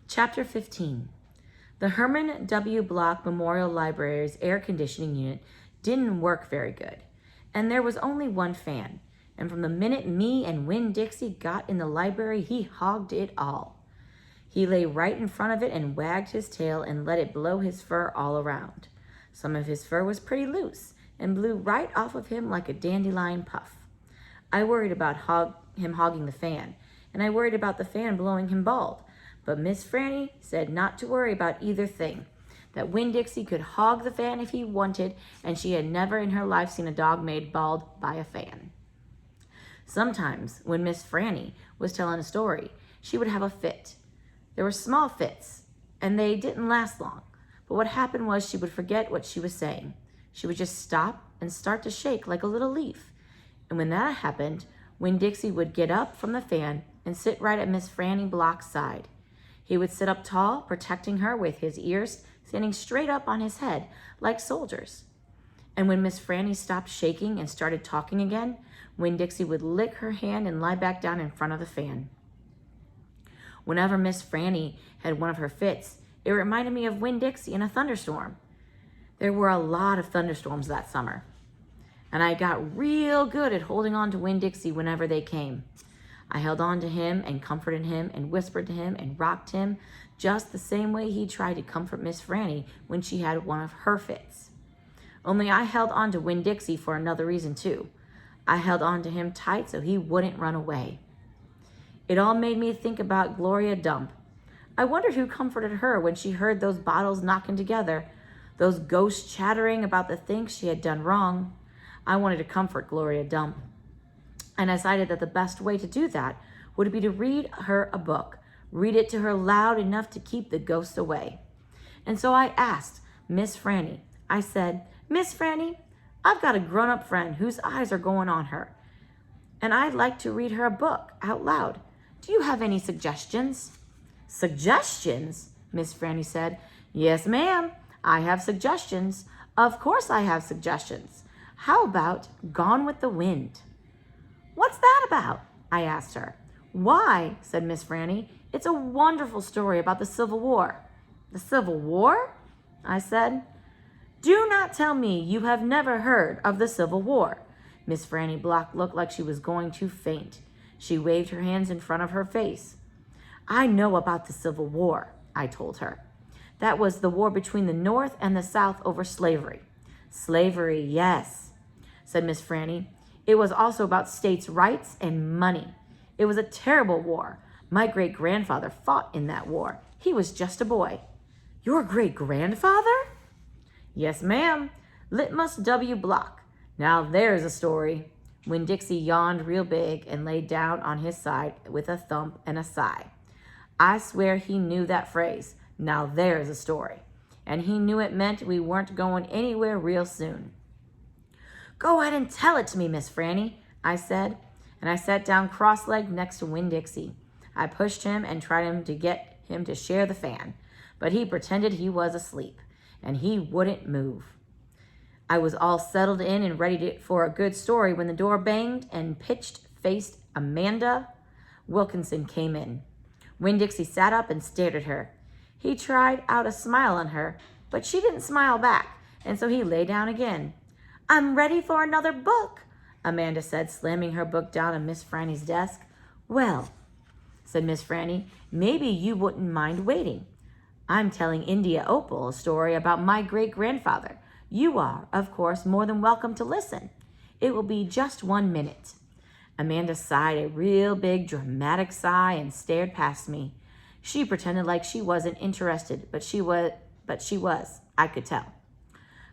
Chapter 15. The Herman W. Block Memorial Library's air conditioning unit didn't work very good, and there was only one fan. And from the minute me and Winn-Dixie got in the library, he hogged it all. He lay right in front of it and wagged his tail and let it blow his fur all around. Some of his fur was pretty loose and blew right off of him like a dandelion puff. I worried about him hogging the fan, and I worried about the fan blowing him bald. But Miss Franny said not to worry about either thing, that Winn-Dixie could hog the fan if he wanted, and she had never in her life seen a dog made bald by a fan. Sometimes, when Miss Franny was telling a story, she would have a fit. There were small fits, and they didn't last long. But what happened was she would forget what she was saying. She would just stop and start to shake like a little leaf. And when that happened, Winn-Dixie would get up from the fan and sit right at Miss Franny Block's side. He would sit up tall, protecting her with his ears standing straight up on his head like soldiers. And when Miss Franny stopped shaking and started talking again, Winn-Dixie would lick her hand and lie back down in front of the fan. Whenever Miss Franny had one of her fits, it reminded me of Winn-Dixie in a thunderstorm. There were a lot of thunderstorms that summer, and I got real good at holding on to Winn-Dixie whenever they came. I held on to him and comforted him and whispered to him and rocked him just the same way he tried to comfort Miss Franny when she had one of her fits. Only I held on to Winn-Dixie for another reason too. I held on to him tight so he wouldn't run away. It all made me think about Gloria Dump. I wondered who comforted her when she heard those bottles knocking together, those ghosts chattering about the things she had done wrong. I wanted to comfort Gloria Dump, and I decided that the best way to do that would be to read her a book, read it to her loud enough to keep the ghosts away. And so I asked Miss Franny, I said, "Miss Franny, I've got a grown-up friend whose eyes are going on her, and I'd like to read her a book out loud. Do you have any suggestions?" "Suggestions?" Miss Franny said. "Yes, ma'am, I have suggestions. Of course I have suggestions. How about Gone with the Wind?" "What's that about?" I asked her. "Why," said Miss Franny, "it's a wonderful story about the Civil War." "The Civil War?" I said. "Do not tell me you have never heard of the Civil War." Miss Franny Block looked like she was going to faint. She waved her hands in front of her face. "I know about the Civil War," I told her. "That was the war between the North and the South over slavery." "Slavery, yes," said Miss Franny. "It was also about states' rights and money. It was a terrible war. My great-grandfather fought in that war. He was just a boy." "Your great-grandfather?" "Yes, ma'am. Litmus W. Block. Now there's a story." Winn-Dixie yawned real big and lay down on his side with a thump and a sigh. I swear he knew that phrase, "Now there's a story," and he knew it meant we weren't going anywhere real soon. "Go ahead and tell it to me, Miss Franny," I said, and I sat down cross-legged next to Winn-Dixie. I pushed him and tried to get him to share the fan, but he pretended he was asleep, and he wouldn't move. I was all settled in and ready for a good story when the door banged and pitched-faced Amanda Wilkinson came in. Winn-Dixie sat up and stared at her. He tried out a smile on her, but she didn't smile back, and so he lay down again. "I'm ready for another book," Amanda said, slamming her book down on Miss Franny's desk. "Well," said Miss Franny, "maybe you wouldn't mind waiting. I'm telling India Opal a story about my great-grandfather. You are, of course, more than welcome to listen. It will be just 1 minute." Amanda sighed a real big, dramatic sigh and stared past me. She pretended like she wasn't interested, but she was, I could tell.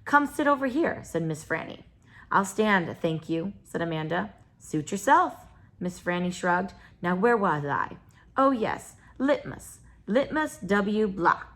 "Come sit over here," said Miss Franny. "I'll stand, thank you," said Amanda. "Suit yourself." Miss Franny shrugged. "Now where was I? Oh yes, Litmus W. Block.